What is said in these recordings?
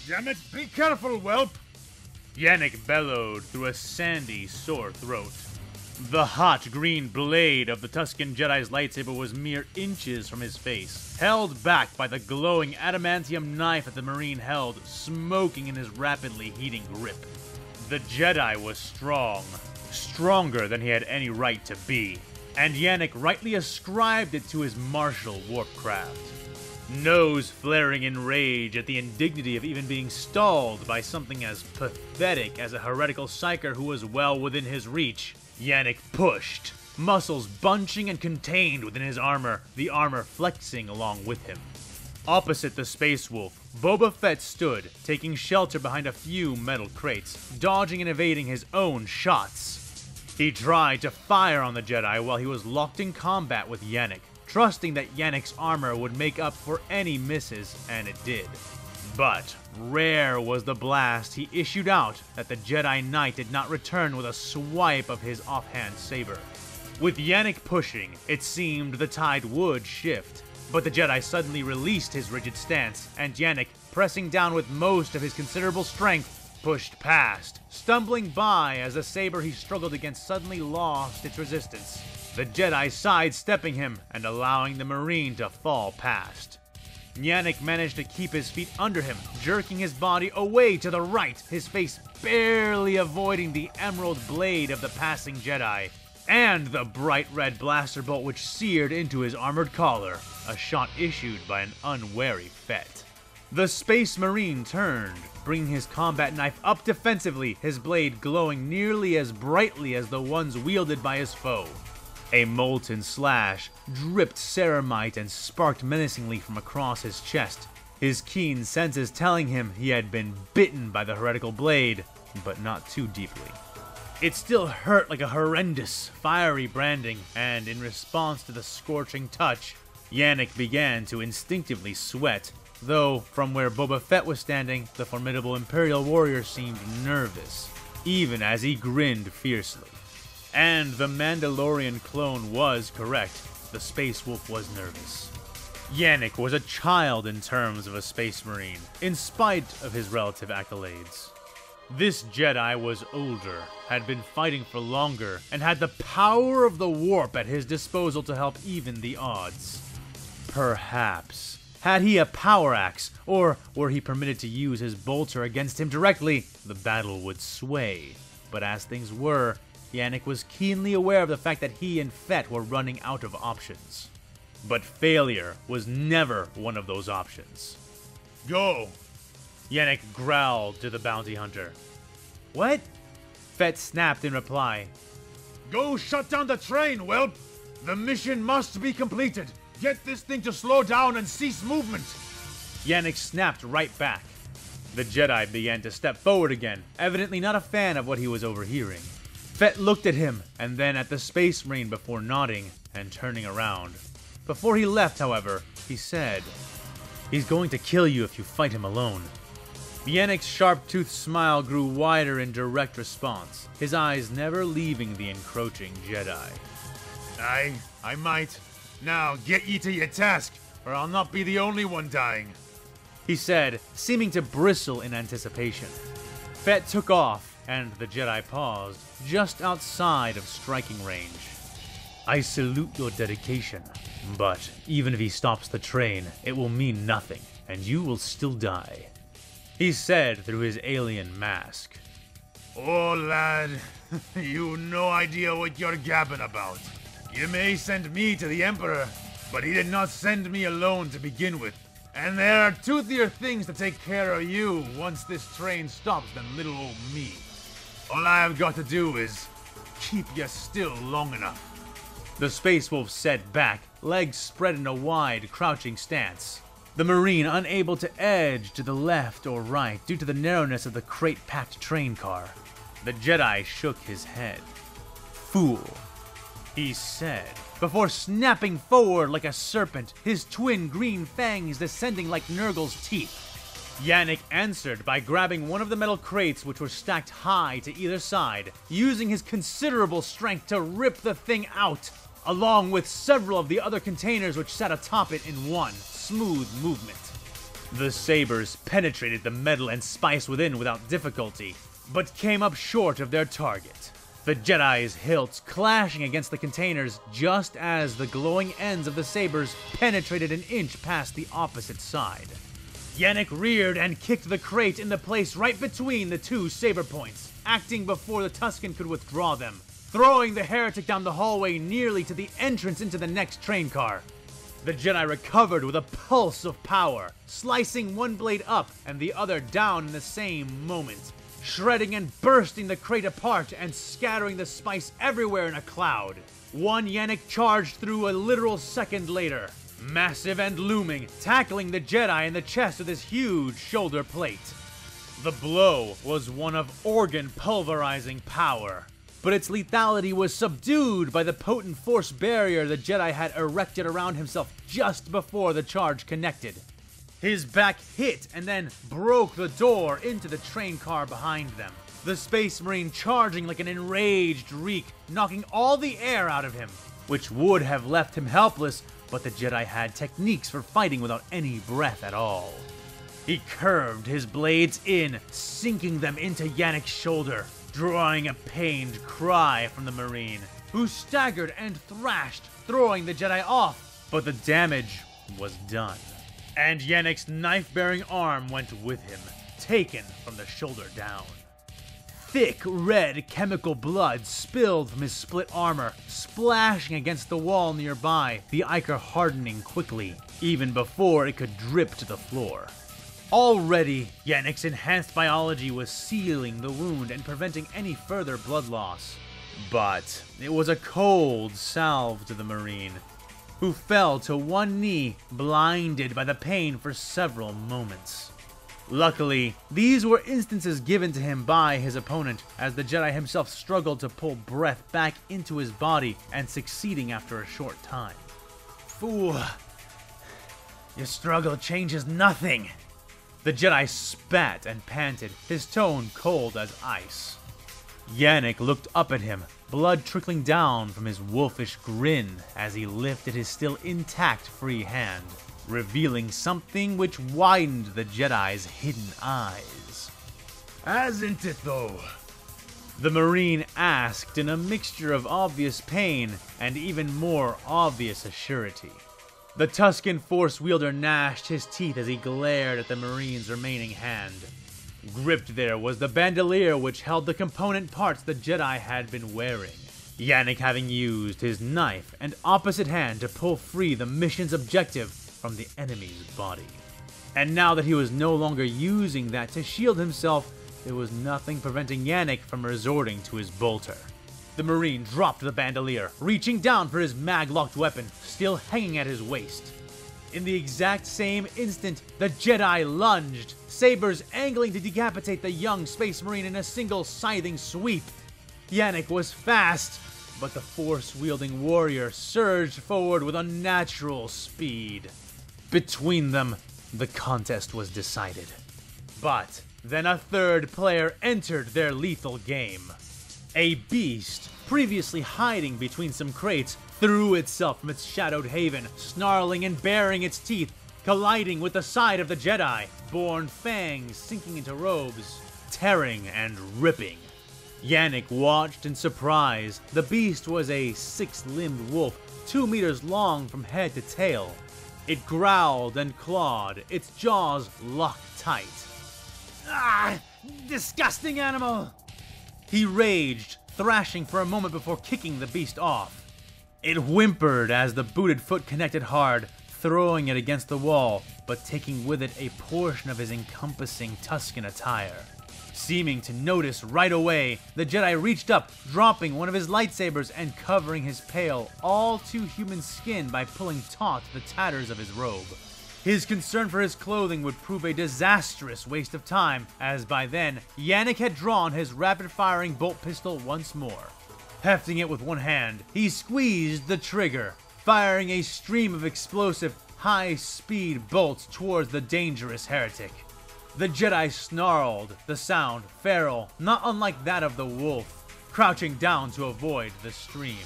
Damn it, be careful, whelp! Yannick bellowed through a sandy, sore throat. The hot green blade of the Tusken Jedi's lightsaber was mere inches from his face, held back by the glowing adamantium knife that the Marine held, smoking in his rapidly heating grip. The Jedi was strong, stronger than he had any right to be, and Yannick rightly ascribed it to his martial warpcraft. Nose flaring in rage at the indignity of even being stalled by something as pathetic as a heretical psyker who was well within his reach, Yannick pushed, muscles bunching and contained within his armor, the armor flexing along with him. Opposite the Space Wolf, Boba Fett stood, taking shelter behind a few metal crates, dodging and evading his own shots. He tried to fire on the Jedi while he was locked in combat with Yannick, trusting that Yannick's armor would make up for any misses, and it did. But rare was the blast he issued out that the Jedi Knight did not return with a swipe of his offhand saber. With Yannick pushing, it seemed the tide would shift, but the Jedi suddenly released his rigid stance, and Yannick, pressing down with most of his considerable strength, pushed past, stumbling by as the saber he struggled against suddenly lost its resistance, the Jedi sidestepping him and allowing the Marine to fall past. Yannick managed to keep his feet under him, jerking his body away to the right, his face barely avoiding the emerald blade of the passing Jedi, and the bright red blaster bolt which seared into his armored collar, a shot issued by an unwary Fett. The Space Marine turned, bringing his combat knife up defensively, his blade glowing nearly as brightly as the ones wielded by his foe. A molten slash dripped ceramite and sparked menacingly from across his chest, his keen senses telling him he had been bitten by the heretical blade, but not too deeply. It still hurt like a horrendous, fiery branding, and in response to the scorching touch, Yannick began to instinctively sweat, though from where Boba Fett was standing, the formidable Imperial warrior seemed nervous, even as he grinned fiercely. And the Mandalorian clone was correct. The Space Wolf was nervous. Yannick was a child in terms of a Space Marine, in spite of his relative accolades. This Jedi was older, had been fighting for longer, and had the power of the warp at his disposal to help even the odds. Perhaps, had he a power axe, or were he permitted to use his bolter against him directly, the battle would sway. But as things were, Yannick was keenly aware of the fact that he and Fett were running out of options. But failure was never one of those options. Go! Yannick growled to the bounty hunter. What? Fett snapped in reply. Go shut down the train, whelp! The mission must be completed! Get this thing to slow down and cease movement! Yannick snapped right back. The Jedi began to step forward again, evidently not a fan of what he was overhearing. Fett looked at him, and then at the Space Marine before nodding and turning around. Before he left, however, he said, "He's going to kill you if you fight him alone." Yannick's sharp-toothed smile grew wider in direct response, his eyes never leaving the encroaching Jedi. I might. Now get ye to your task, or I'll not be the only one dying, he said, seeming to bristle in anticipation. Fett took off, and the Jedi paused, just outside of striking range. I salute your dedication, but even if he stops the train, it will mean nothing, and you will still die, he said through his alien mask. Oh, lad, you've no idea what you're gabbing about. You may send me to the Emperor, but he did not send me alone to begin with. And there are toothier things to take care of you once this train stops than little old me. All I have got to do is keep you still long enough. The Space Wolf said back, legs spread in a wide, crouching stance. The Marine unable to edge to the left or right due to the narrowness of the crate-packed train car. The Jedi shook his head. Fool, he said, before snapping forward like a serpent, his twin green fangs descending like Nurgle's teeth. Yannick answered by grabbing one of the metal crates which were stacked high to either side, using his considerable strength to rip the thing out, along with several of the other containers which sat atop it in one smooth movement. The sabers penetrated the metal and spice within without difficulty, but came up short of their target. The Jedi's hilts clashing against the containers just as the glowing ends of the sabers penetrated an inch past the opposite side. Yannick reared and kicked the crate into place right between the two saber points, acting before the Tusken could withdraw them, throwing the heretic down the hallway nearly to the entrance into the next train car. The Jedi recovered with a pulse of power, slicing one blade up and the other down in the same moment, shredding and bursting the crate apart and scattering the spice everywhere in a cloud. One Yannick charged through a literal second later, massive and looming, tackling the Jedi in the chest with his huge shoulder plate. The blow was one of organ-pulverizing power, but its lethality was subdued by the potent force barrier the Jedi had erected around himself just before the charge connected. His back hit and then broke the door into the train car behind them, the Space Marine charging like an enraged reek, knocking all the air out of him, which would have left him helpless, but the Jedi had techniques for fighting without any breath at all. He curved his blades in, sinking them into Yannick's shoulder, drawing a pained cry from the Marine, who staggered and thrashed, throwing the Jedi off, but the damage was done. And Yannick's knife-bearing arm went with him, taken from the shoulder down. Thick red chemical blood spilled from his split armor, splashing against the wall nearby, the ichor hardening quickly, even before it could drip to the floor. Already, Yannick's enhanced biology was sealing the wound and preventing any further blood loss. But it was a cold salve to the Marine, who fell to one knee, blinded by the pain for several moments. Luckily, these were instances given to him by his opponent, as the Jedi himself struggled to pull breath back into his body and succeeding after a short time. Fool, your struggle changes nothing. The Jedi spat and panted, his tone cold as ice. Yannick looked up at him, blood trickling down from his wolfish grin as he lifted his still intact free hand, revealing something which widened the Jedi's hidden eyes. "Hasn't it, though?" the Marine asked in a mixture of obvious pain and even more obvious assurity. The Tusken Force wielder gnashed his teeth as he glared at the Marine's remaining hand. Gripped there was the bandolier which held the component parts the Jedi had been wearing, Yannick having used his knife and opposite hand to pull free the mission's objective from the enemy's body. And now that he was no longer using that to shield himself, there was nothing preventing Yannick from resorting to his bolter. The Marine dropped the bandolier, reaching down for his mag-locked weapon, still hanging at his waist. In the exact same instant, the Jedi lunged, sabers angling to decapitate the young Space Marine in a single scything sweep. Yannick was fast, but the Force-wielding warrior surged forward with unnatural speed. Between them, the contest was decided. But then a third player entered their lethal game. A beast, previously hiding between some crates, threw itself from its shadowed haven, snarling and baring its teeth, colliding with the side of the Jedi, born fangs sinking into robes, tearing and ripping. Yannick watched in surprise. The beast was a six-limbed wolf, 2 meters long from head to tail. It growled and clawed, its jaws locked tight. "Ah! Disgusting animal!" he raged, thrashing for a moment before kicking the beast off. It whimpered as the booted foot connected hard, throwing it against the wall, but taking with it a portion of his encompassing Tusken attire. Seeming to notice right away, the Jedi reached up, dropping one of his lightsabers and covering his pale, all-too-human skin by pulling taut the tatters of his robe. His concern for his clothing would prove a disastrous waste of time, as by then, Yannick had drawn his rapid-firing bolt pistol once more. Hefting it with one hand, he squeezed the trigger, firing a stream of explosive, high-speed bolts towards the dangerous heretic. The Jedi snarled, the sound feral, not unlike that of the wolf, crouching down to avoid the stream.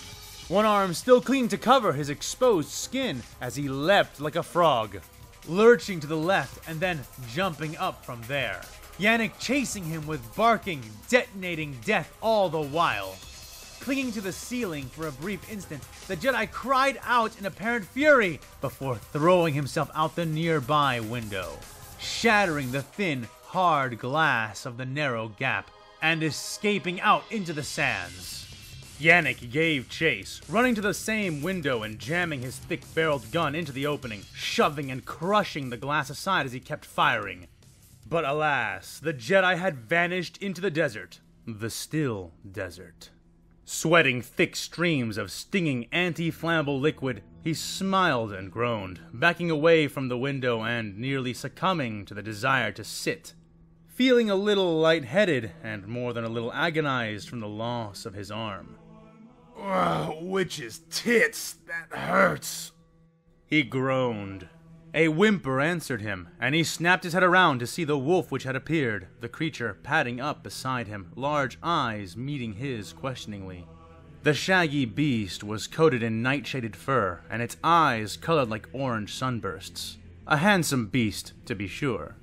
One arm still clinging to cover his exposed skin as he leapt like a frog. lurching to the left and then jumping up from there. Yannick chasing him with barking, detonating death all the while. Clinging to the ceiling for a brief instant, the Jedi cried out in apparent fury before throwing himself out the nearby window, shattering the thin, hard glass of the narrow gap and escaping out into the sands. Yannick gave chase, running to the same window and jamming his thick-barreled gun into the opening, shoving and crushing the glass aside as he kept firing. But alas, the Jedi had vanished into the desert, the still desert. Sweating thick streams of stinging anti-flammable liquid, he smiled and groaned, backing away from the window and nearly succumbing to the desire to sit, feeling a little lightheaded and more than a little agonized from the loss of his arm. Witch's tits, that hurts, he groaned. A whimper answered him, and he snapped his head around to see the wolf which had appeared, the creature padding up beside him, large eyes meeting his questioningly. The shaggy beast was coated in night-shaded fur, and its eyes colored like orange sunbursts. A handsome beast, to be sure.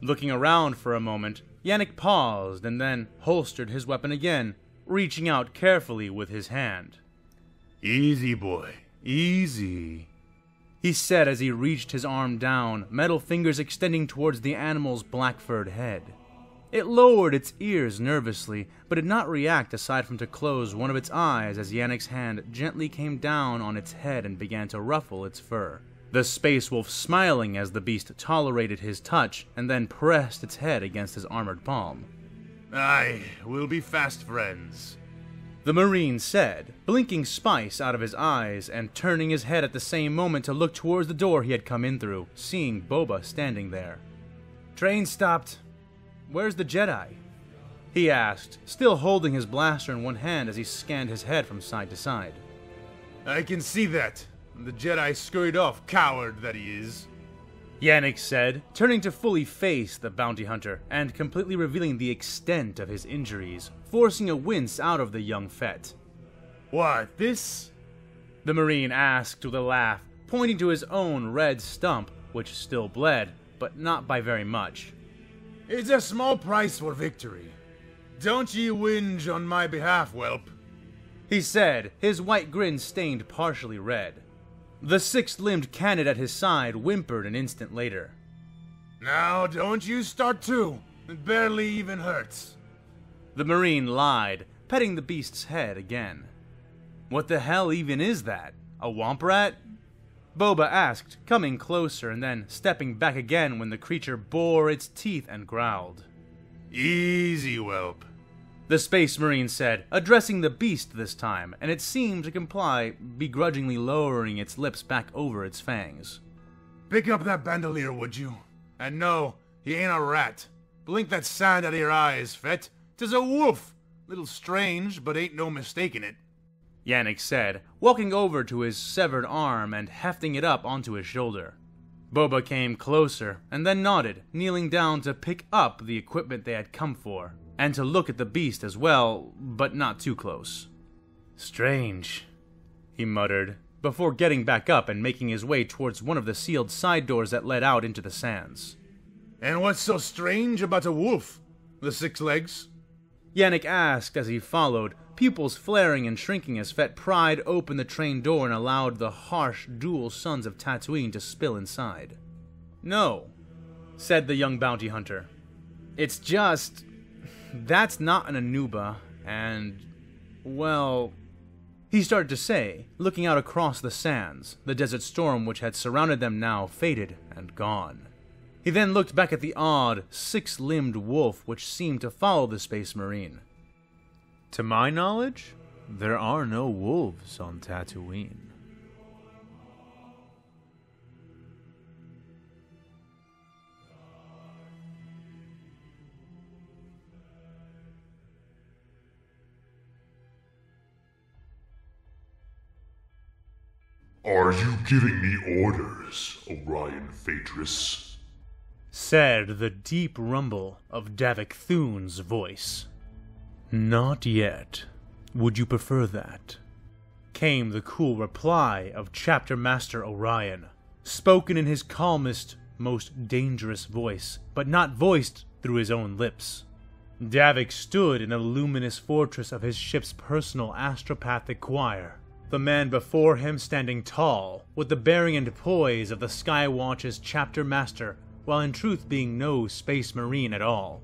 Looking around for a moment, Yannick paused and then holstered his weapon again, reaching out carefully with his hand. "Easy, boy, easy," he said as he reached his arm down, metal fingers extending towards the animal's black-furred head. It lowered its ears nervously, but did not react aside from to close one of its eyes as Yannick's hand gently came down on its head and began to ruffle its fur. The space wolf smiling as the beast tolerated his touch and then pressed its head against his armored palm. "Aye, we'll be fast friends," the Marine said, blinking spice out of his eyes and turning his head at the same moment to look towards the door he had come in through, seeing Boba standing there. "Train stopped. Where's the Jedi?" he asked, still holding his blaster in one hand as he scanned his head from side to side. "I can see that. The Jedi scurried off, coward that he is," Yannick said, turning to fully face the bounty hunter and completely revealing the extent of his injuries, forcing a wince out of the young Fett. "What, this?" the Marine asked with a laugh, pointing to his own red stump, which still bled, but not by very much. "It's a small price for victory. Don't ye whinge on my behalf, whelp," he said, his white grin stained partially red. The six-limbed candid at his side whimpered an instant later. "Now, don't you start too. It barely even hurts." The Marine lied, petting the beast's head again. "What the hell even is that? A womp rat?" Boba asked, coming closer and then stepping back again when the creature bore its teeth and growled. "Easy, whelp," the Space Marine said, addressing the beast this time, and it seemed to comply, begrudgingly lowering its lips back over its fangs. "Pick up that bandolier, would you? And no, he ain't a rat. Blink that sand out of your eyes, Fett. 'Tis a wolf. Little strange, but ain't no mistaking it," Yannick said, walking over to his severed arm and hefting it up onto his shoulder. Boba came closer, and then nodded, kneeling down to pick up the equipment they had come for, and to look at the beast as well, but not too close. "Strange," he muttered, before getting back up and making his way towards one of the sealed side doors that led out into the sands. "And what's so strange about a wolf? The 6 legs?" Yannick asked as he followed, pupils flaring and shrinking as Fett pried open the train door and allowed the harsh dual suns of Tatooine to spill inside. "No," said the young bounty hunter. "It's just... that's not an Anuba, and... well..." he started to say, looking out across the sands, the desert storm which had surrounded them now faded and gone. He then looked back at the odd, 6-limbed wolf which seemed to follow the Space Marine. "To my knowledge, there are no wolves on Tatooine." "Are you giving me orders, Orion Phaedrus?" said the deep rumble of Davik Thune's voice. "Not yet. Would you prefer that?" came the cool reply of Chapter Master Orion, spoken in his calmest, most dangerous voice, but not voiced through his own lips. Davik stood in the luminous fortress of his ship's personal astropathic choir, the man before him standing tall, with the bearing and poise of the Skywatch's chapter master, while in truth being no space marine at all.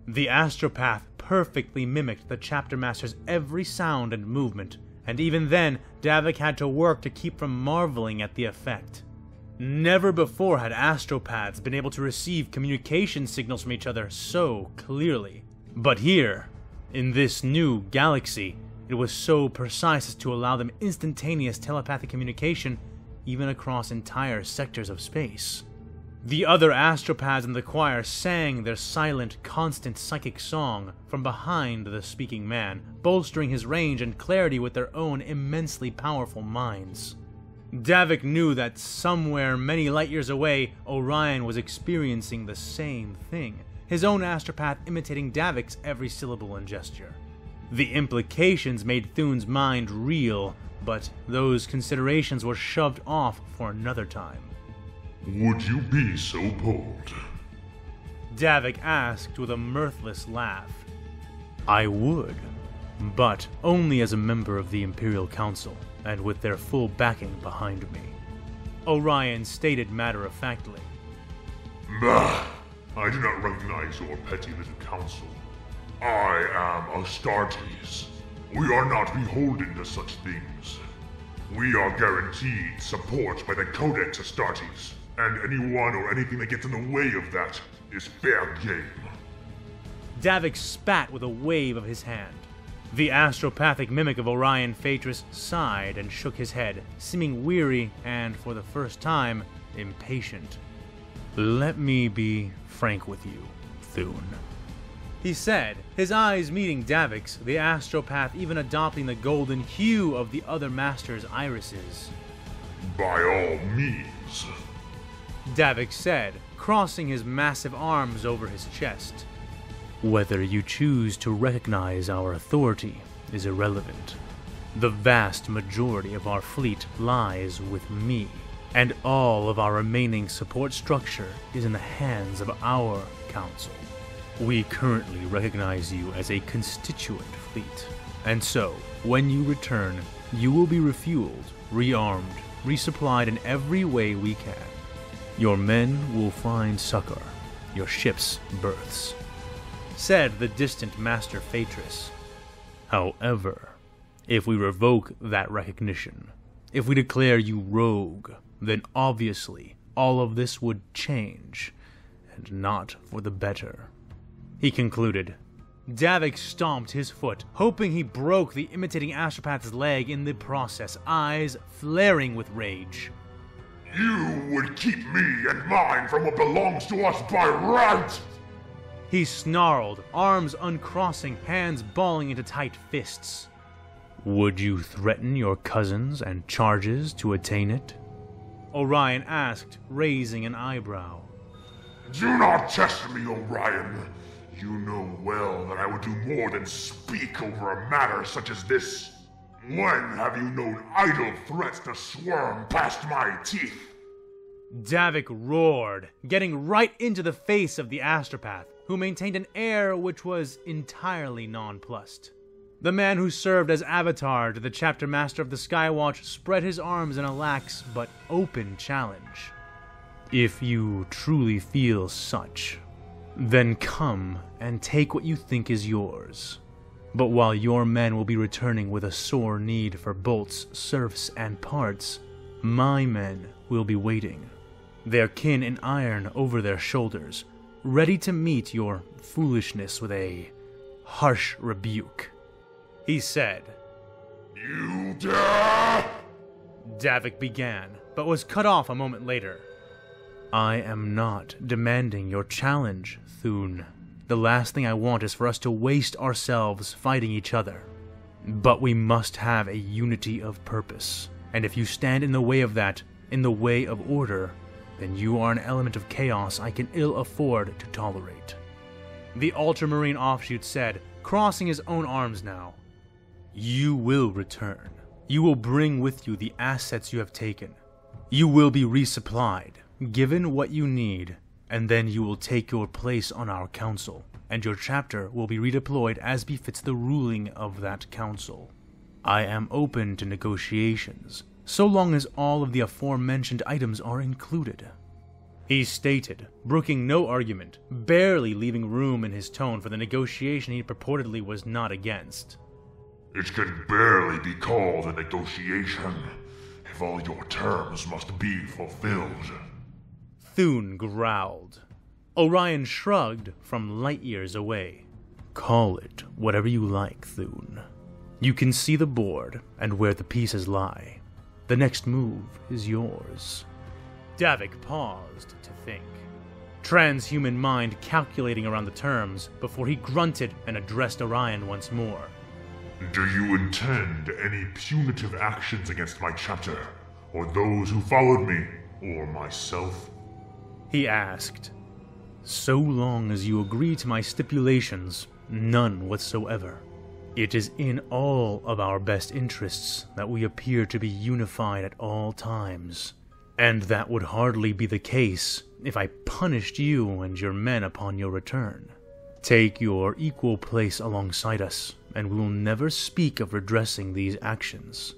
The astropath perfectly mimicked the chapter master's every sound and movement, and even then, Davik had to work to keep from marveling at the effect. Never before had astropaths been able to receive communication signals from each other so clearly. But here, in this new galaxy, it was so precise as to allow them instantaneous telepathic communication even across entire sectors of space. The other astropaths in the choir sang their silent, constant psychic song from behind the speaking man, bolstering his range and clarity with their own immensely powerful minds. Davik knew that somewhere many light years away, Orion was experiencing the same thing, his own astropath imitating Davik's every syllable and gesture. The implications made Thune's mind reel, but those considerations were shoved off for another time. Would you be so bold? Davik asked with a mirthless laugh. I would, but only as a member of the Imperial Council, and with their full backing behind me. Orion stated matter-of-factly. Bah! I do not recognize your petty little council. I am Astartes. We are not beholden to such things. We are guaranteed support by the Codex Astartes, and anyone or anything that gets in the way of that is fair game. Davik spat with a wave of his hand. The astropathic mimic of Orion Phaedrus sighed and shook his head, seeming weary and, for the first time, impatient. Let me be frank with you, Thune, he said, his eyes meeting Davik's, the astropath even adopting the golden hue of the other master's irises. By all means, Davik said, crossing his massive arms over his chest. Whether you choose to recognize our authority is irrelevant. The vast majority of our fleet lies with me, and all of our remaining support structure is in the hands of our council. We currently recognize you as a constituent fleet, and so, when you return, you will be refueled, rearmed, resupplied in every way we can. Your men will find succor, your ships berths, said the distant Master Phaedrus. However, if we revoke that recognition, if we declare you rogue, then obviously all of this would change, and not for the better. He concluded. Davik stomped his foot, hoping he broke the imitating astropath's leg in the process, eyes flaring with rage. you would keep me and mine from what belongs to us by right! He snarled, arms uncrossing, hands balling into tight fists. Would you threaten your cousins and charges to attain it? Orion asked, raising an eyebrow. Do not test me, Orion. You know well that I would do more than speak over a matter such as this. When have you known idle threats to swarm past my teeth? Davik roared, getting right into the face of the astropath, who maintained an air which was entirely nonplussed. The man who served as avatar to the chapter master of the Skywatch spread his arms in a lax but open challenge. If you truly feel such, then come and take what you think is yours. But while your men will be returning with a sore need for bolts, serfs, and parts, my men will be waiting, their kin in iron over their shoulders, ready to meet your foolishness with a harsh rebuke. He said. You dare? Davik began, but was cut off a moment later. I am not demanding your challenge, Thune. The last thing I want is for us to waste ourselves fighting each other. But we must have a unity of purpose, and if you stand in the way of that, in the way of order, then you are an element of chaos I can ill afford to tolerate. The ultramarine offshoot said, crossing his own arms now. You will return. You will bring with you the assets you have taken. You will be resupplied, Given what you need, and then you will take your place on our council, and your chapter will be redeployed as befits the ruling of that council. I am open to negotiations, so long as all of the aforementioned items are included. He stated, brooking no argument, barely leaving room in his tone for the negotiation he purportedly was not against. It can barely be called a negotiation if all your terms must be fulfilled. Thune growled. Orion shrugged from light years away. Call it whatever you like, Thune. You can see the board and where the pieces lie. The next move is yours. Davik paused to think, transhuman mind calculating around the terms before he grunted and addressed Orion once more. Do you intend any punitive actions against my chapter, or those who followed me, or myself? He asked. So long as you agree to my stipulations, none whatsoever. It is in all of our best interests that we appear to be unified at all times. And that would hardly be the case if I punished you and your men upon your return. Take your equal place alongside us, and we will never speak of redressing these actions.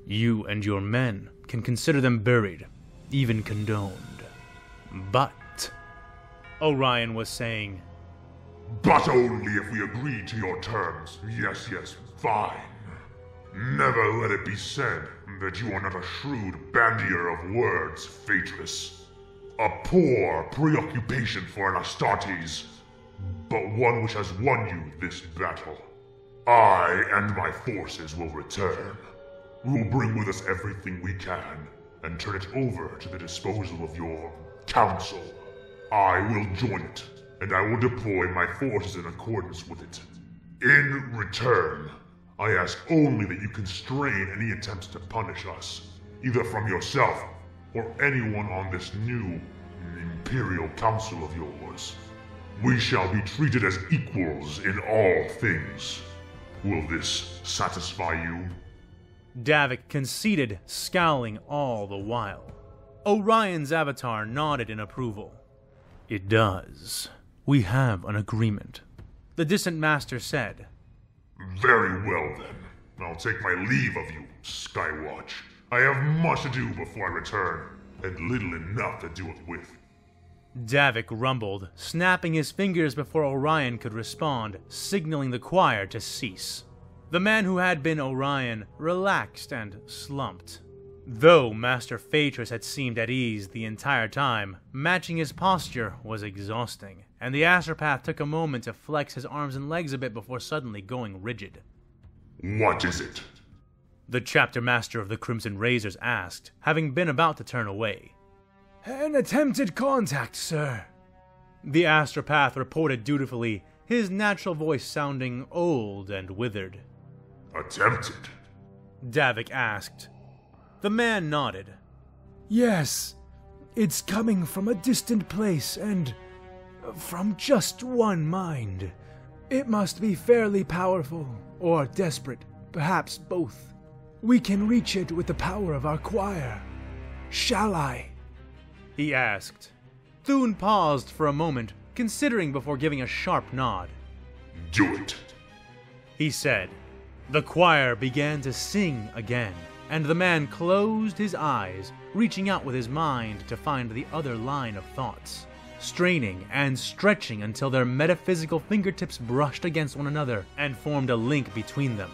You and your men can consider them buried, even condoned. But, Orion was saying, But only if we agree to your terms. Yes, fine. Never let it be said that you are not a shrewd bandyer of words, Phaedrus. A poor preoccupation for an Astartes, but one which has won you this battle. I and my forces will return. We will bring with us everything we can, and turn it over to the disposal of your council. I will join it, and I will deploy my forces in accordance with it. In return, I ask only that you constrain any attempts to punish us, either from yourself or anyone on this new Imperial Council of yours. We shall be treated as equals in all things. Will this satisfy you? Davik conceded, scowling all the while. Orion's avatar nodded in approval. It does. We have an agreement, the distant master said. Very well then. I'll take my leave of you, Skywatch. I have much to do before I return, and little enough to do it with. Davik rumbled, snapping his fingers before Orion could respond, signaling the choir to cease. The man who had been Orion relaxed and slumped. Though Master Phaedrus had seemed at ease the entire time, matching his posture was exhausting, and the astropath took a moment to flex his arms and legs a bit before suddenly going rigid. What is it? The chapter master of the Crimson Razors asked, having been about to turn away. An attempted contact, sir. The astropath reported dutifully, his natural voice sounding old and withered. Attempted? Davik asked. The man nodded. Yes, it's coming from a distant place and from just one mind. It must be fairly powerful, or desperate, perhaps both. We can reach it with the power of our choir. Shall I? He asked. Thune paused for a moment, considering before giving a sharp nod. Do it, he said. The choir began to sing again, and the man closed his eyes, reaching out with his mind to find the other line of thoughts, straining and stretching until their metaphysical fingertips brushed against one another and formed a link between them.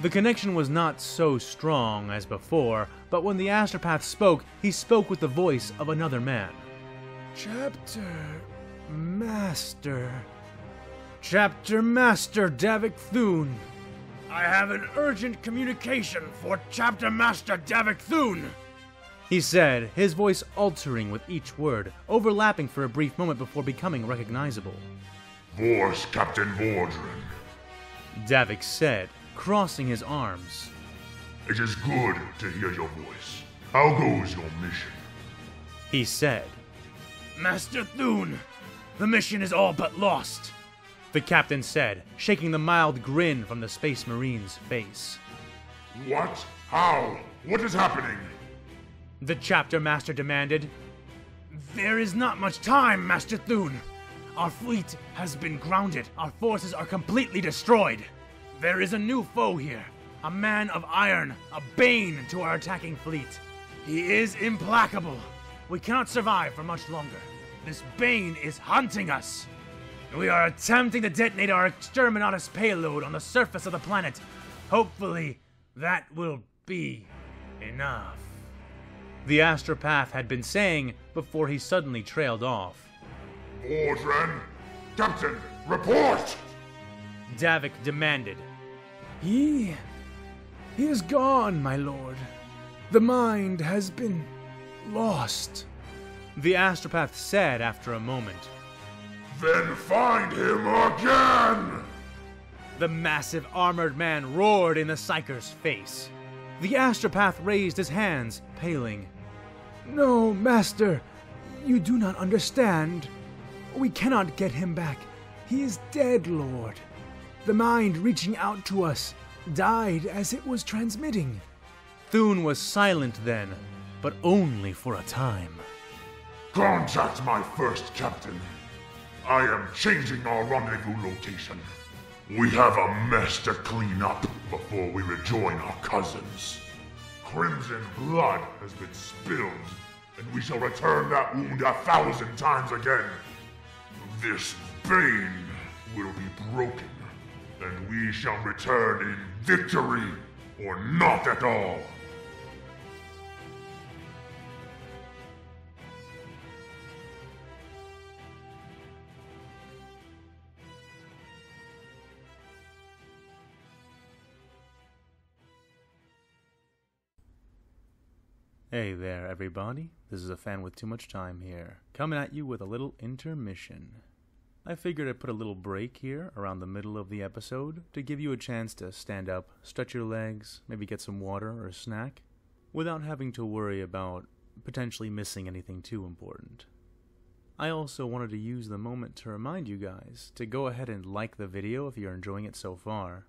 The connection was not so strong as before, but when the astropath spoke, he spoke with the voice of another man. Chapter Master. Chapter Master Davik Thune. I have an urgent communication for Chapter Master Davik Thune, he said, his voice altering with each word, overlapping for a brief moment before becoming recognizable. Force Captain Vordran. Davik said, crossing his arms. It is good to hear your voice. How goes your mission? He said. Master Thune, the mission is all but lost, the captain said, shaking the mild grin from the Space Marine's face. What? How? What is happening? The chapter master demanded. There is not much time, Master Thune. Our fleet has been grounded. Our forces are completely destroyed. There is a new foe here. A man of iron, a bane to our attacking fleet. He is implacable. We cannot survive for much longer. This bane is hunting us. We are attempting to detonate our exterminatus payload on the surface of the planet. Hopefully, that will be enough. The astropath had been saying before he suddenly trailed off. Ordren! Captain, report! Davik demanded. He is gone, my lord. The mind has been lost. The astropath said after a moment. Then find him again! The massive armored man roared in the Psyker's face. The astropath raised his hands, paling. No, Master, you do not understand. We cannot get him back. He is dead, Lord. The mind reaching out to us died as it was transmitting. Thune was silent then, but only for a time. Contact my first captain. I am changing our rendezvous location. We have a mess to clean up before we rejoin our cousins. Crimson blood has been spilled, and we shall return that wound 1,000 times again. This bane will be broken, and we shall return in victory or not at all. Hey there, everybody. This is a fan with too much time here, coming at you with a little intermission. I figured I'd put a little break here around the middle of the episode to give you a chance to stand up, stretch your legs, maybe get some water or a snack, without having to worry about potentially missing anything too important. I also wanted to use the moment to remind you guys to go ahead and like the video if you're enjoying it so far.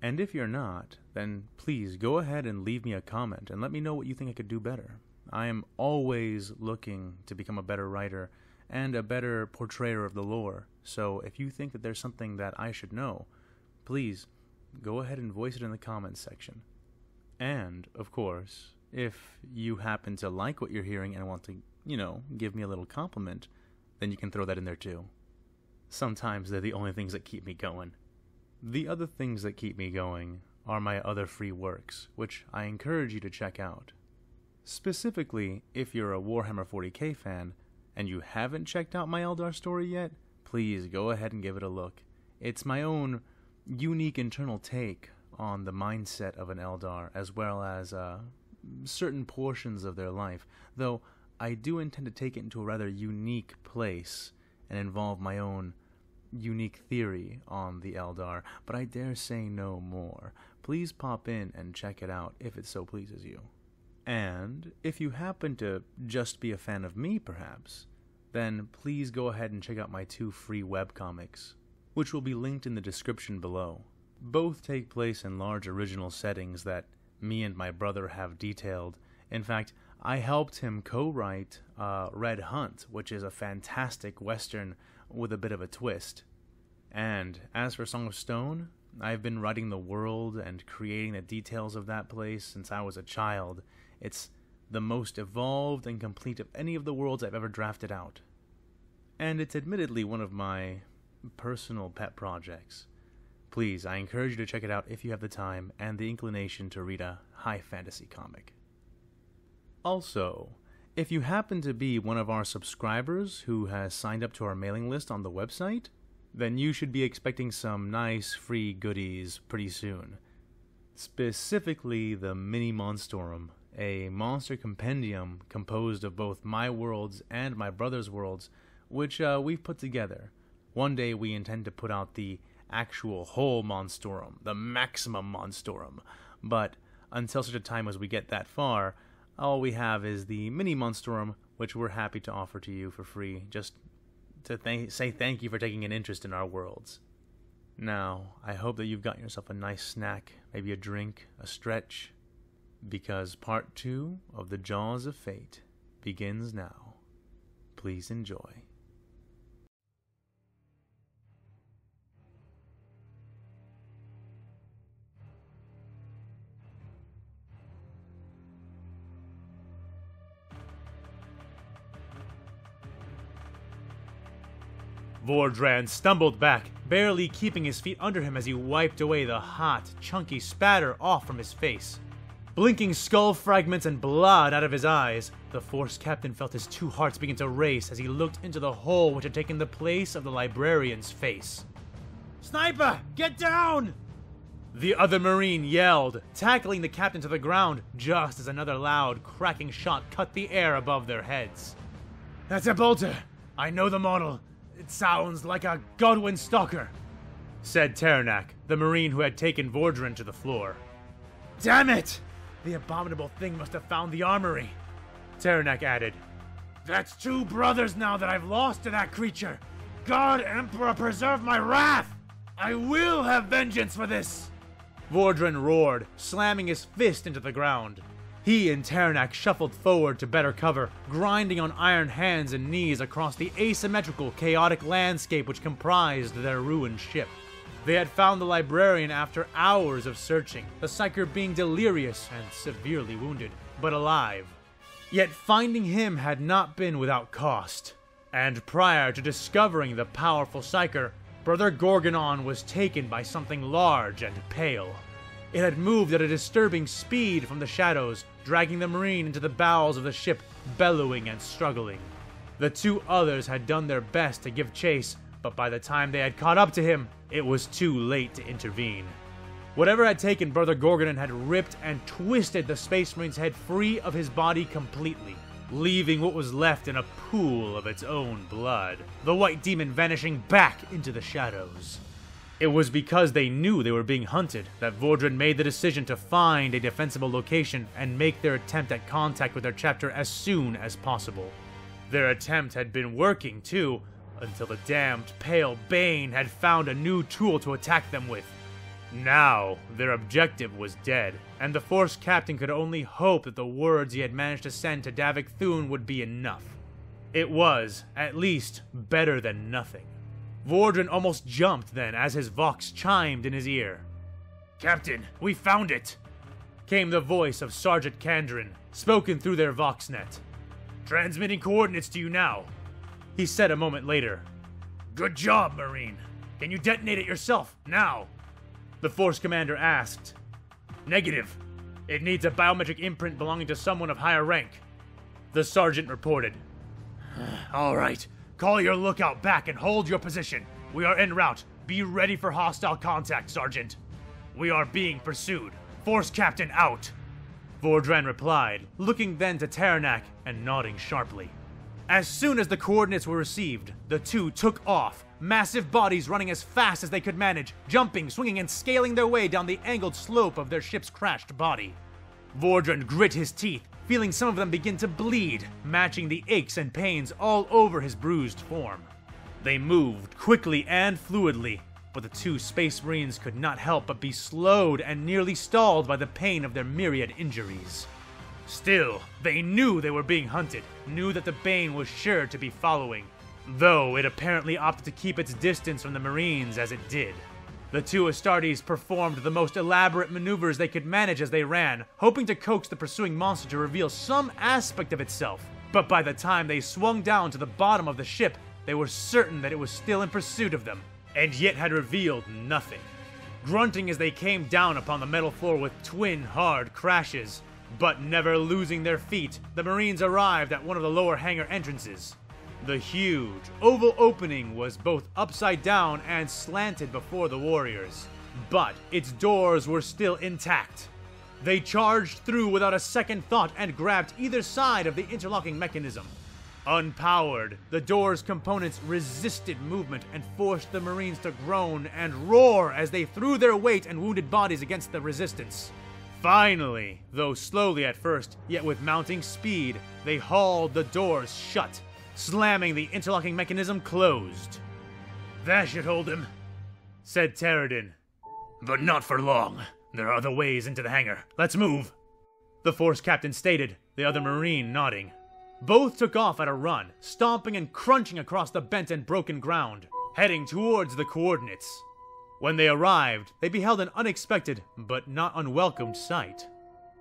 And if you're not, then please go ahead and leave me a comment and let me know what you think I could do better. I am always looking to become a better writer and a better portrayer of the lore, so if you think that there's something that I should know, please go ahead and voice it in the comments section. And, of course, if you happen to like what you're hearing and want to, give me a little compliment, then you can throw that in there too. Sometimes they're the only things that keep me going. The other things that keep me going are my other free works, which I encourage you to check out. Specifically, if you're a Warhammer 40k fan, and you haven't checked out my Eldar story yet, please go ahead and give it a look. It's my own unique internal take on the mindset of an Eldar, as well as certain portions of their life, though I do intend to take it into a rather unique place and involve my own unique theory on the Eldar, but I dare say no more. Please pop in and check it out if it so pleases you. And if you happen to just be a fan of me, perhaps, then please go ahead and check out my 2 free webcomics, which will be linked in the description below. Both take place in large original settings that me and my brother have detailed. In fact, I helped him co-write Red Hunt, which is a fantastic western with a bit of a twist. And as for Song of Stone, I've been writing the world and creating the details of that place since I was a child. It's the most evolved and complete of any of the worlds I've ever drafted out. And it's admittedly one of my personal pet projects. Please, I encourage you to check it out if you have the time and the inclination to read a high fantasy comic. Also, if you happen to be one of our subscribers who has signed up to our mailing list on the website, then you should be expecting some nice free goodies pretty soon. Specifically the Mini Monstorum, a monster compendium composed of both my worlds and my brother's worlds, which we've put together. One day we intend to put out the actual whole Monstorum, the Maximum Monstorum, but until such a time as we get that far, all we have is the Mini Monstorum, which we're happy to offer to you for free, just to say thank you for taking an interest in our worlds. Now, I hope that you've gotten yourself a nice snack, maybe a drink, a stretch, because part 2 of the Jaws of Fate begins now. Please enjoy. Vordran stumbled back, barely keeping his feet under him as he wiped away the hot, chunky spatter off from his face. Blinking skull fragments and blood out of his eyes, the Force Captain felt his two hearts begin to race as he looked into the hole which had taken the place of the librarian's face. "Sniper, get down!" The other Marine yelled, tackling the captain to the ground just as another loud, cracking shot cut the air above their heads. "That's a bolter. I know the model. It sounds like a Godwin Stalker," said Ternak, the Marine who had taken Vordran to the floor. "Damn it! The abominable thing must have found the armory," Ternak added. "That's 2 brothers now that I've lost to that creature. God, Emperor, preserve my wrath! I will have vengeance for this!" Vordran roared, slamming his fist into the ground. He and Ternak shuffled forward to better cover, grinding on iron hands and knees across the asymmetrical, chaotic landscape which comprised their ruined ship. They had found the librarian after hours of searching, the psyker being delirious and severely wounded, but alive. Yet finding him had not been without cost. And prior to discovering the powerful psyker, Brother Gorgonon was taken by something large and pale. It had moved at a disturbing speed from the shadows, dragging the Marine into the bowels of the ship, bellowing and struggling. The 2 others had done their best to give chase, but by the time they had caught up to him, it was too late to intervene. Whatever had taken Brother Gorgonon had ripped and twisted the Space Marine's head free of his body completely, leaving what was left in a pool of its own blood, the white demon vanishing back into the shadows. It was because they knew they were being hunted that Vordran made the decision to find a defensible location and make their attempt at contact with their chapter as soon as possible. Their attempt had been working, too, until the damned pale Bane had found a new tool to attack them with. Now, their objective was dead, and the Force Captain could only hope that the words he had managed to send to Davik Thune would be enough. It was, at least, better than nothing. Vordran almost jumped then as his vox chimed in his ear. "Captain, we found it!" came the voice of Sergeant Kandrin, spoken through their voxnet. "Transmitting coordinates to you now," he said a moment later. "Good job, Marine. Can you detonate it yourself, now?" the Force Commander asked. "Negative. It needs a biometric imprint belonging to someone of higher rank," the Sergeant reported. "All right. Call your lookout back and hold your position. We are en route. Be ready for hostile contact, Sergeant. We are being pursued. Force Captain out," Vordran replied, looking then to Ternak and nodding sharply. As soon as the coordinates were received, the 2 took off, massive bodies running as fast as they could manage, jumping, swinging, and scaling their way down the angled slope of their ship's crashed body. Vordran grit his teeth, feeling some of them begin to bleed, matching the aches and pains all over his bruised form. They moved quickly and fluidly, but the 2 Space Marines could not help but be slowed and nearly stalled by the pain of their myriad injuries. Still, they knew they were being hunted, knew that the Bane was sure to be following, though it apparently opted to keep its distance from the Marines as it did. The 2 Astartes performed the most elaborate maneuvers they could manage as they ran, hoping to coax the pursuing monster to reveal some aspect of itself. But by the time they swung down to the bottom of the ship, they were certain that it was still in pursuit of them, and yet had revealed nothing. Grunting as they came down upon the metal floor with twin hard crashes, but never losing their feet, the Marines arrived at one of the lower hangar entrances. The huge, oval opening was both upside down and slanted before the warriors, but its doors were still intact. They charged through without a second thought and grabbed either side of the interlocking mechanism. Unpowered, the door's components resisted movement and forced the Marines to groan and roar as they threw their weight and wounded bodies against the resistance. Finally, though slowly at first, yet with mounting speed, they hauled the doors shut, slamming the interlocking mechanism closed. "That should hold him," said Terradin. "But not for long. There are other ways into the hangar. Let's move," the Force Captain stated, the other Marine nodding. Both took off at a run, stomping and crunching across the bent and broken ground, heading towards the coordinates. When they arrived, they beheld an unexpected but not unwelcome sight.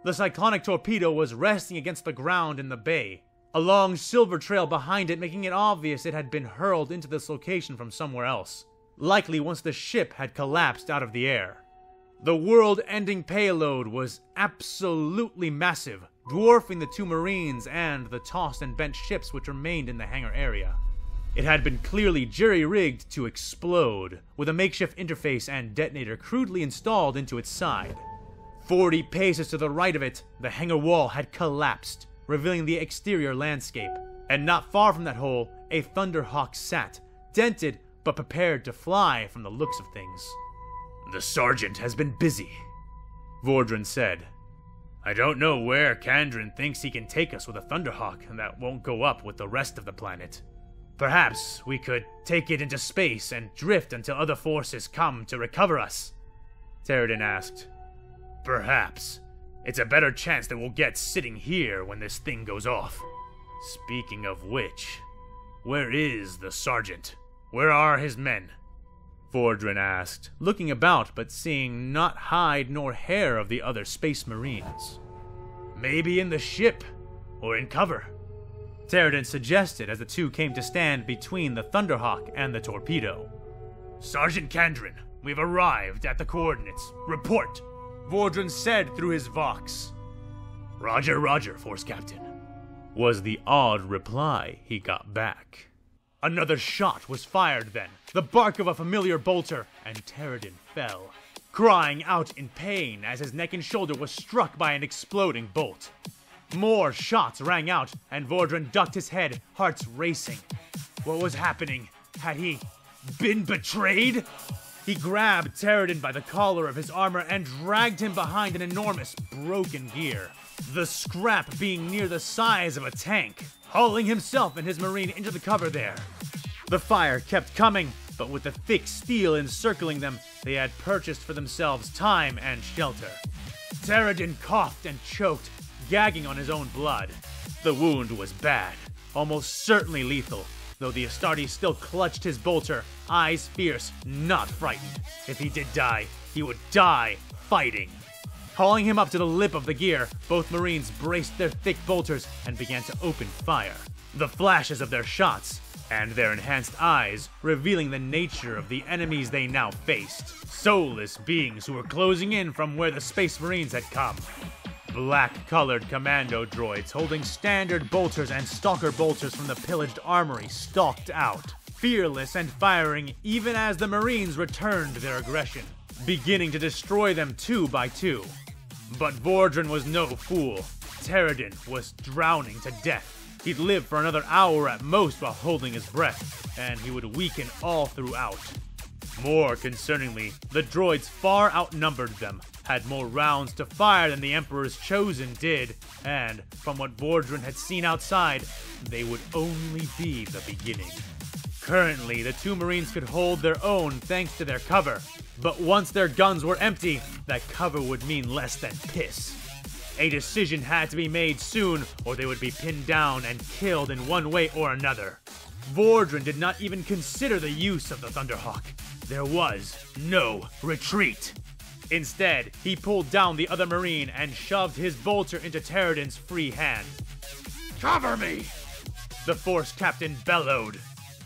The cyclonic torpedo was resting against the ground in the bay, a long silver trail behind it making it obvious it had been hurled into this location from somewhere else, likely once the ship had collapsed out of the air. The world-ending payload was absolutely massive, dwarfing the two Marines and the tossed and bent ships which remained in the hangar area. It had been clearly jury-rigged to explode, with a makeshift interface and detonator crudely installed into its side. 40 paces to the right of it, the hangar wall had collapsed, revealing the exterior landscape, and not far from that hole, a Thunderhawk sat, dented but prepared to fly from the looks of things. "The Sergeant has been busy," Vordran said. "I don't know where Kandrin thinks he can take us with a Thunderhawk that won't go up with the rest of the planet. Perhaps we could take it into space and drift until other forces come to recover us," Terradin asked. "Perhaps. It's a better chance that we'll get sitting here when this thing goes off. Speaking of which, where is the Sergeant? Where are his men?" Vordran asked, looking about but seeing not hide nor hair of the other Space Marines. "Maybe in the ship, or in cover," Terradin suggested as the two came to stand between the Thunderhawk and the torpedo. "Sergeant Kandrin, we've arrived at the coordinates. Report," Vordran said through his Vox. "Roger, roger, Force Captain," was the odd reply he got back. Another shot was fired then, the bark of a familiar bolter, and Terradin fell, crying out in pain as his neck and shoulder was struck by an exploding bolt. More shots rang out, and Vordran ducked his head, hearts racing. What was happening? Had he been betrayed? He grabbed Terradin by the collar of his armor and dragged him behind an enormous broken gear, the scrap being near the size of a tank, hauling himself and his Marine into the cover there. The fire kept coming, but with the thick steel encircling them, they had purchased for themselves time and shelter. Terradin coughed and choked, gagging on his own blood. The wound was bad, almost certainly lethal, though the Astartes still clutched his bolter, eyes fierce, not frightened. If he did die, he would die fighting. Hauling him up to the lip of the gear, both Marines braced their thick bolters and began to open fire. The flashes of their shots, and their enhanced eyes, revealing the nature of the enemies they now faced. Soulless beings who were closing in from where the Space Marines had come. Black-colored commando droids holding standard bolters and stalker bolters from the pillaged armory stalked out, fearless and firing even as the Marines returned their aggression, beginning to destroy them two by two. But Vordran was no fool. Terradin was drowning to death. He'd live for another hour at most while holding his breath, and he would weaken all throughout. More concerningly, the droids far outnumbered them, had more rounds to fire than the Emperor's Chosen did, and, from what Vordran had seen outside, they would only be the beginning. Currently, the two Marines could hold their own thanks to their cover, but once their guns were empty, that cover would mean less than piss. A decision had to be made soon, or they would be pinned down and killed in one way or another. Vordran did not even consider the use of the Thunderhawk. There was no retreat. Instead, he pulled down the other Marine and shoved his bolter into Terradin's free hand. Cover me! The Force Captain bellowed.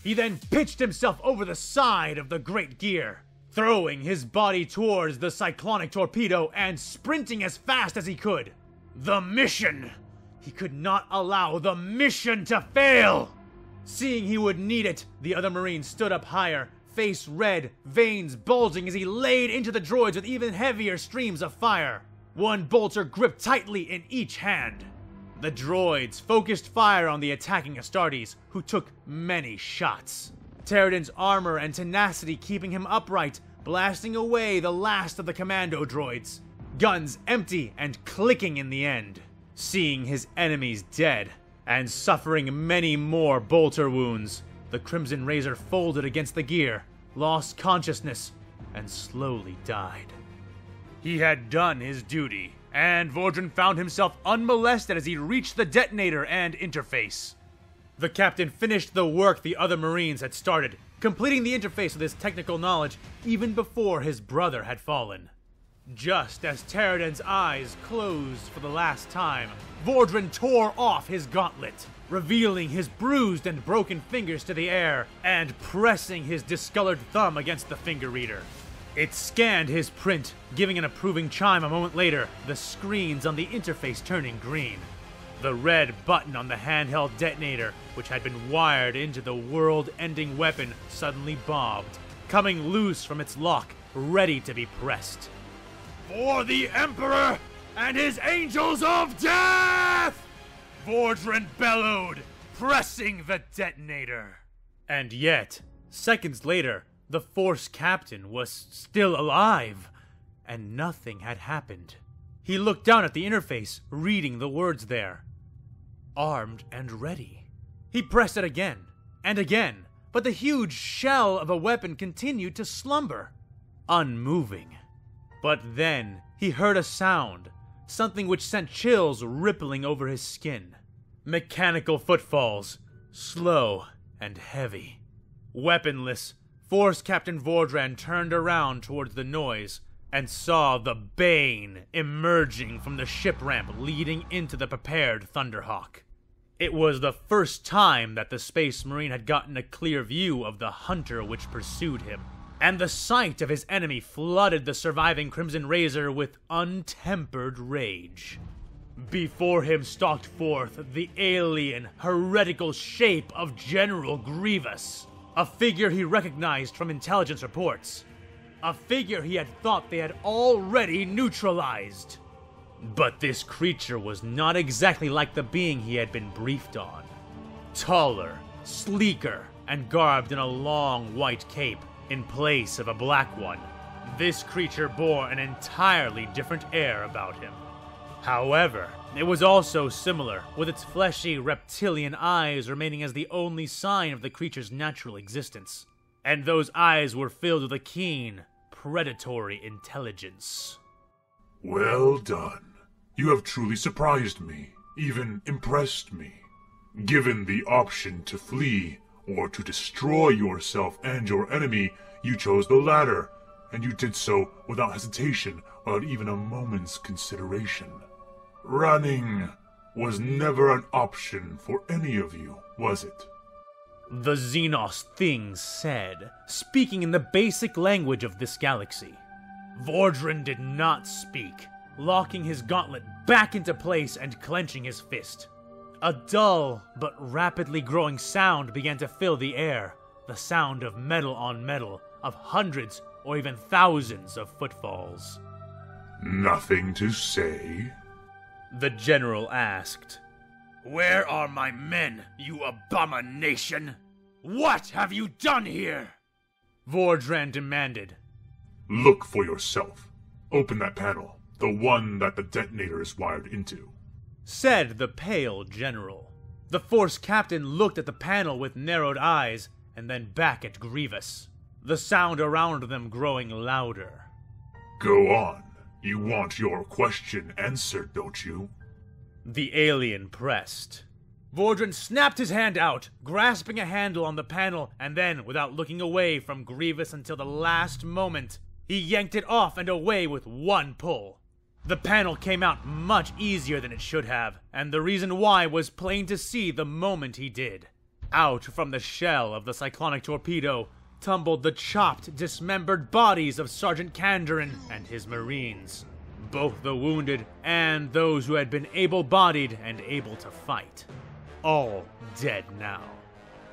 He then pitched himself over the side of the great gear, throwing his body towards the cyclonic torpedo and sprinting as fast as he could. The mission! He could not allow the mission to fail! Seeing he would need it, the other Marine stood up higher, face red, veins bulging as he laid into the droids with even heavier streams of fire. One bolter gripped tightly in each hand. The droids focused fire on the attacking Astartes, who took many shots. Terradin's armor and tenacity keeping him upright, blasting away the last of the commando droids. Guns empty and clicking in the end. Seeing his enemies dead, and suffering many more bolter wounds, the Crimson Razor folded against the gear, lost consciousness, and slowly died. He had done his duty, and Vordran found himself unmolested as he reached the detonator and interface. The captain finished the work the other Marines had started, completing the interface with his technical knowledge even before his brother had fallen. Just as Teradan's eyes closed for the last time, Vordran tore off his gauntlet, revealing his bruised and broken fingers to the air and pressing his discolored thumb against the finger reader. It scanned his print, giving an approving chime a moment later, the screens on the interface turning green. The red button on the handheld detonator, which had been wired into the world-ending weapon, suddenly bobbed, coming loose from its lock, ready to be pressed. "For the Emperor and his angels of death!" Vordran bellowed, pressing the detonator. And yet, seconds later, the Force captain was still alive, and nothing had happened. He looked down at the interface, reading the words there. Armed and ready. He pressed it again, and again, but the huge shell of a weapon continued to slumber, unmoving. But then he heard a sound, something which sent chills rippling over his skin. Mechanical footfalls, slow and heavy. Weaponless, Force Captain Vordran turned around towards the noise and saw the Bane emerging from the ship ramp leading into the prepared Thunderhawk. It was the first time that the Space Marine had gotten a clear view of the hunter which pursued him, and the sight of his enemy flooded the surviving Crimson Razor with untempered rage. Before him stalked forth the alien, heretical shape of General Grievous, a figure he recognized from intelligence reports. A figure he had thought they had already neutralized. But this creature was not exactly like the being he had been briefed on. Taller, sleeker, and garbed in a long white cape in place of a black one, this creature bore an entirely different air about him. However, it was also similar, with its fleshy reptilian eyes remaining as the only sign of the creature's natural existence. And those eyes were filled with a keen, predatory intelligence. Well done. You have truly surprised me, even impressed me. Given the option to flee or to destroy yourself and your enemy, you chose the latter, and you did so without hesitation, without even a moment's consideration. Running was never an option for any of you, was it? The Xenos thing said, speaking in the basic language of this galaxy. Vordran did not speak, locking his gauntlet back into place and clenching his fist. A dull but rapidly growing sound began to fill the air, the sound of metal on metal, of hundreds or even thousands of footfalls. Nothing to say? The general asked. "Where are my men, you abomination? What have you done here?" Vordran demanded. Look for yourself. Open that panel, the one that the detonator is wired into, said the pale general. The Force captain looked at the panel with narrowed eyes, and then back at Grievous, the sound around them growing louder. Go on. You want your question answered, don't you? The alien pressed. Vordran snapped his hand out, grasping a handle on the panel, and then, without looking away from Grievous until the last moment, he yanked it off and away with one pull. The panel came out much easier than it should have, and the reason why was plain to see the moment he did. Out from the shell of the cyclonic torpedo tumbled the chopped, dismembered bodies of Sergeant Kandarin and his Marines, both the wounded and those who had been able-bodied and able to fight. All dead now.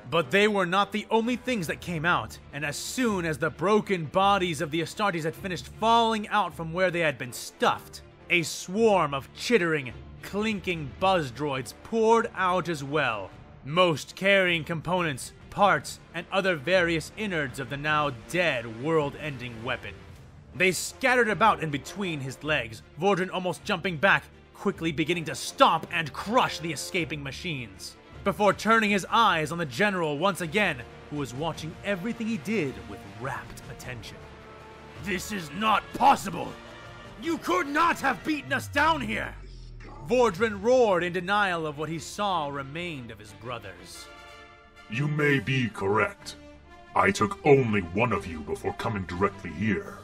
But they were not the only things that came out, and as soon as the broken bodies of the Astartes had finished falling out from where they had been stuffed, a swarm of chittering, clinking buzz droids poured out as well, most carrying components, parts, and other various innards of the now dead world-ending weapon. They scattered about in between his legs, Vordran almost jumping back, quickly beginning to stomp and crush the escaping machines, before turning his eyes on the general once again, who was watching everything he did with rapt attention. "This is not possible! You could not have beaten us down here! Vordran roared in denial of what he saw remained of his brothers. You may be correct. I took only one of you before coming directly here,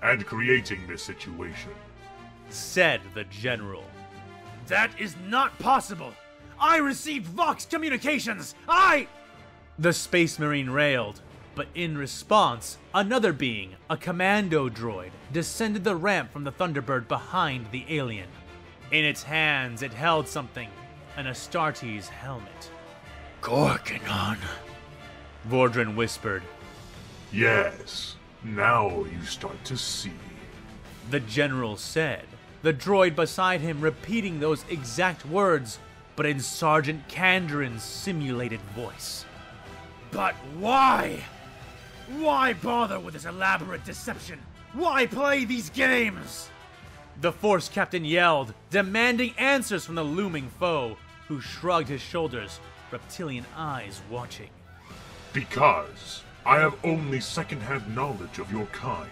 and creating this situation, said the general. That is not possible! I received Vox communications! The Space Marine railed, but in response, another being, a commando droid, descended the ramp from the Thunderbird behind the alien. In its hands, it held something, an Astartes helmet. Gorgonon, Vordran whispered. Yes, now you start to see, the general said, the droid beside him repeating those exact words, but in Sergeant Kandarin's simulated voice. But why? Why bother with this elaborate deception? Why play these games? The Force Captain yelled, demanding answers from the looming foe, who shrugged his shoulders, reptilian eyes watching. Because I have only second-hand knowledge of your kind.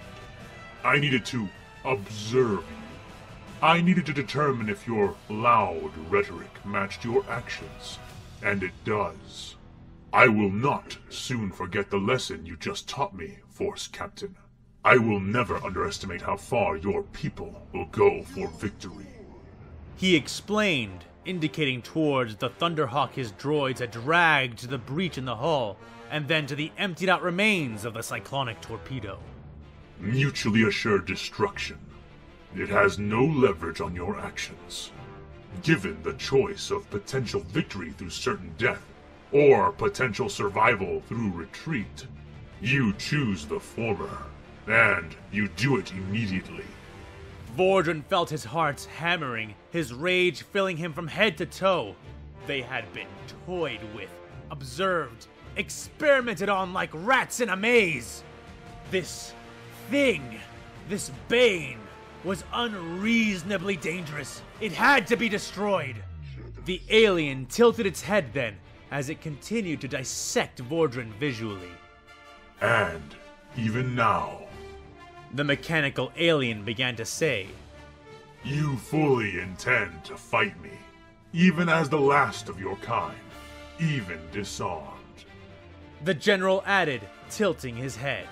I needed to observe you. I needed to determine if your loud rhetoric matched your actions, and it does. I will not soon forget the lesson you just taught me, Force Captain. I will never underestimate how far your people will go for victory. He explained, indicating towards the Thunderhawk his droids had dragged to the breach in the hull, and then to the emptied-out remains of the cyclonic torpedo. Mutually assured destruction. It has no leverage on your actions. Given the choice of potential victory through certain death, or potential survival through retreat, you choose the former, and you do it immediately. Vordran felt his heart hammering, his rage filling him from head to toe. They had been toyed with, observed, experimented on like rats in a maze. This thing, this bane, was unreasonably dangerous. It had to be destroyed. The alien tilted its head then, as it continued to dissect Vordran visually. And even now, the mechanical alien began to say, you fully intend to fight me, even as the last of your kind, even disarmed. The general added, tilting his head.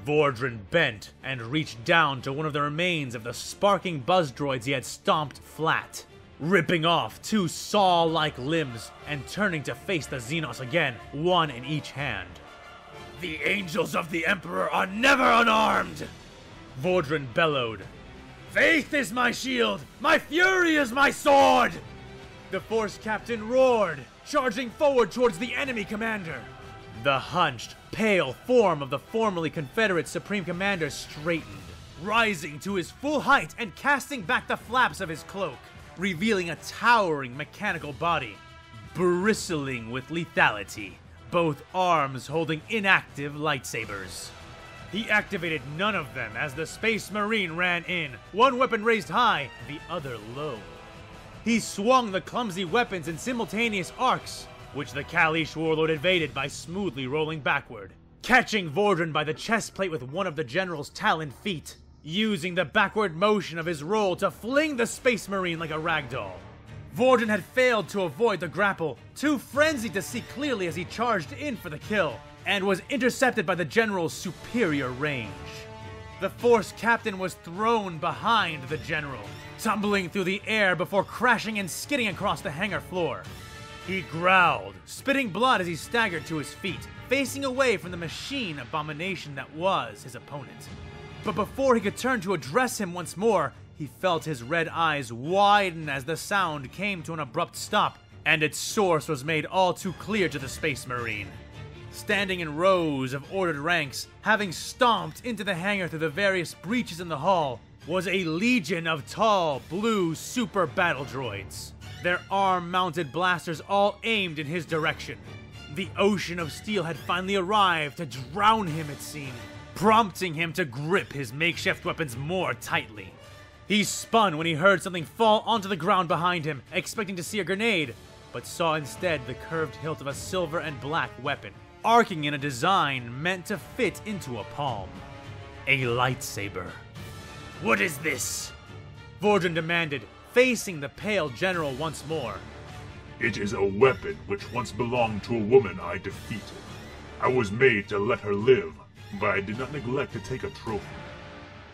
Vordran bent and reached down to one of the remains of the sparking buzz droids he had stomped flat, ripping off two saw-like limbs and turning to face the Xenos again, one in each hand. The angels of the Emperor are never unarmed! Vordran bellowed. Faith is my shield! My fury is my sword! The Force Captain roared, charging forward towards the enemy commander. The hunched, pale form of the formerly Confederate Supreme Commander straightened, rising to his full height and casting back the flaps of his cloak, revealing a towering mechanical body, bristling with lethality, both arms holding inactive lightsabers. He activated none of them as the Space Marine ran in, one weapon raised high, the other low. He swung the clumsy weapons in simultaneous arcs, which the Kalish warlord evaded by smoothly rolling backward, catching Vordran by the chest plate with one of the general's talon feet, using the backward motion of his roll to fling the Space Marine like a ragdoll. Vordran had failed to avoid the grapple, too frenzied to see clearly as he charged in for the kill, and was intercepted by the general's superior range. The Force Captain was thrown behind the general, tumbling through the air before crashing and skidding across the hangar floor. He growled, spitting blood as he staggered to his feet, facing away from the machine abomination that was his opponent. But before he could turn to address him once more, he felt his red eyes widen as the sound came to an abrupt stop, and its source was made all too clear to the Space Marine. Standing in rows of ordered ranks, having stomped into the hangar through the various breaches in the hull, was a legion of tall, blue super battle droids, their arm-mounted blasters all aimed in his direction. The ocean of steel had finally arrived to drown him, it seemed, prompting him to grip his makeshift weapons more tightly. He spun when he heard something fall onto the ground behind him, expecting to see a grenade, but saw instead the curved hilt of a silver and black weapon, arcing in a design meant to fit into a palm. A lightsaber. What is this? Vordran demanded, facing the pale general once more. It is a weapon which once belonged to a woman I defeated. I was made to let her live, but I did not neglect to take a trophy.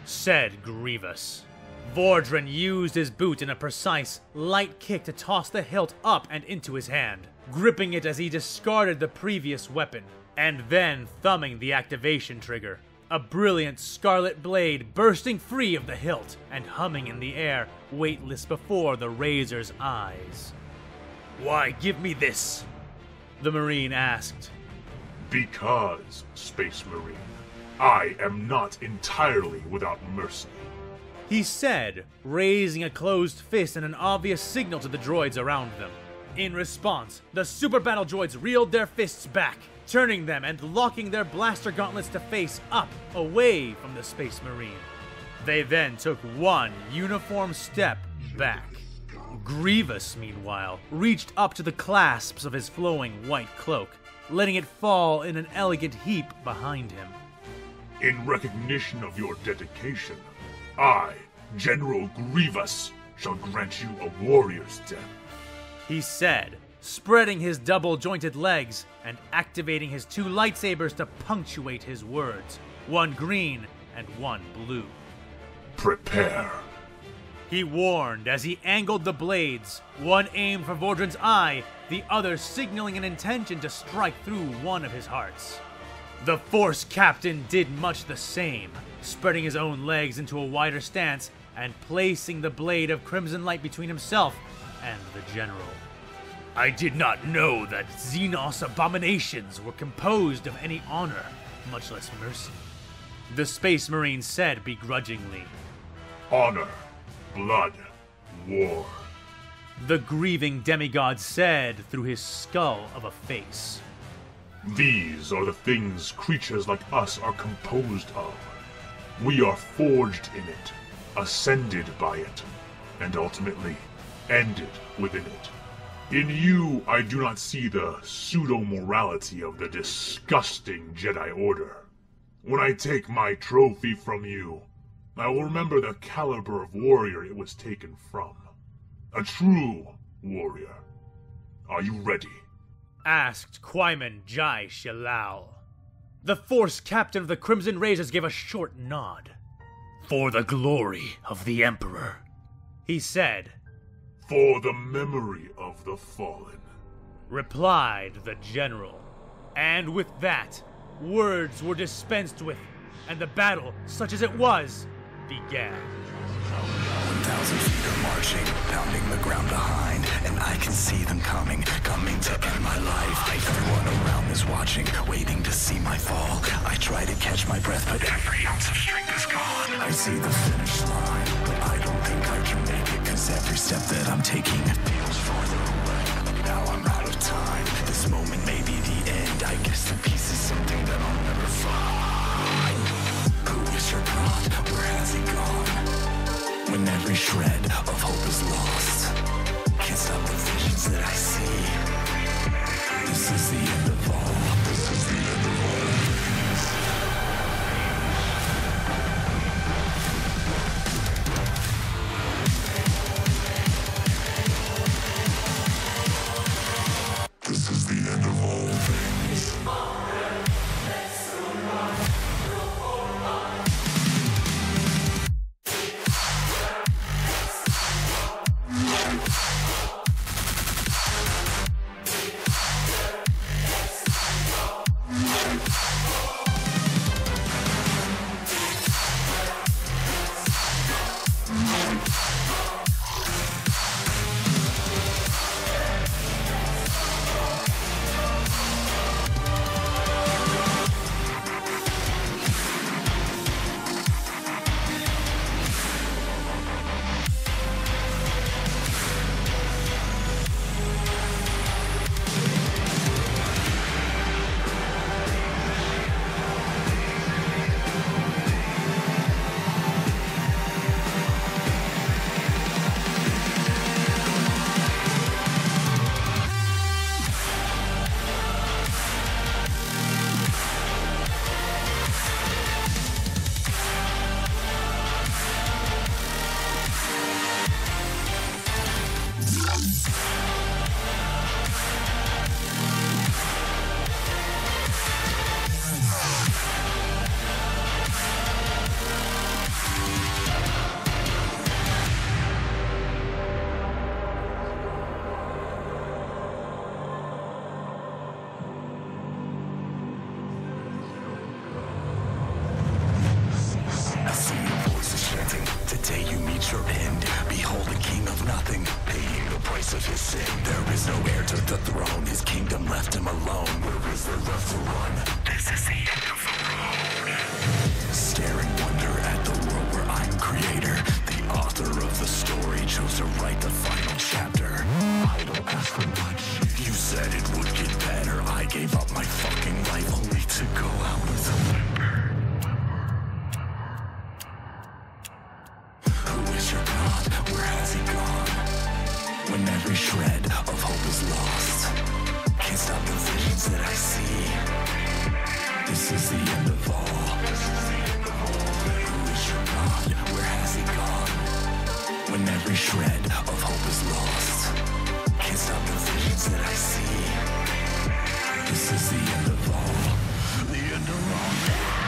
Said Grievous. Vordran used his boot in a precise, light kick to toss the hilt up and into his hand, gripping it as he discarded the previous weapon, and then thumbing the activation trigger. A brilliant scarlet blade bursting free of the hilt and humming in the air, weightless before the razor's eyes. Why give me this? The Marine asked. Because, Space Marine, I am not entirely without mercy. He said, raising a closed fist in an obvious signal to the droids around them. In response, the super battle droids reeled their fists back, turning them and locking their blaster gauntlets to face up, away from the Space Marine. They then took one uniform step back. Grievous, meanwhile, reached up to the clasps of his flowing white cloak, letting it fall in an elegant heap behind him. In recognition of your dedication, I, General Grievous, shall grant you a warrior's death. He said, spreading his double-jointed legs and activating his two lightsabers to punctuate his words, one green and one blue. Prepare. He warned as he angled the blades, one aimed for Vordran's eye, the other signaling an intention to strike through one of his hearts. The Force Captain did much the same, spreading his own legs into a wider stance and placing the blade of crimson light between himself and the General. I did not know that Xenos abominations were composed of any honor, much less mercy. The Space Marine said begrudgingly. Honor, blood, war. The grieving demigod said through his skull of a face. These are the things creatures like us are composed of. We are forged in it, ascended by it, and ultimately ended within it. In you, I do not see the pseudo-morality of the disgusting Jedi Order. When I take my trophy from you, I will remember the caliber of warrior it was taken from. A true warrior. Are you ready? Asked Quaiman Jai Shalal. The Force Captain of the Crimson Razors gave a short nod. For the glory of the Emperor, he said. For the memory of the fallen, replied the General. And with that, words were dispensed with, and the battle, such as it was, began. 1,000 feet are marching, pounding the ground behind, and I can see them coming to end my life. Everyone around is watching, waiting to see my fall. I try to catch my breath, but every ounce of strength is gone. I see the finish line, but I don't think I can make it, 'cause every step that I'm taking feels farther away. Now I'm out of time, this moment may be the end. I guess the peace is something that I'll never find. Who is your God? Where has he gone? When every shred of hope is lost, can't stop the visions that I see. This is the end of all. This is the end of all things. This is the end of all things. curse of his sin. There is no heir to the throne, his kingdom left him alone. Where is there left to run? This is the end of the road. Stare in wonder at the world where I'm creator. The author of the story chose to write the final chapter. I don't ask for much. You said it would get better. I gave up my fucking life only to go out with a whimper. Who is your God? Where has he gone? When every shred of hope is lost, can't stop the visions that I see. This is the end of all. Who is your God? Where has he gone? When every shred of hope is lost, can't stop the visions that I see. This is the end of all. The end of all.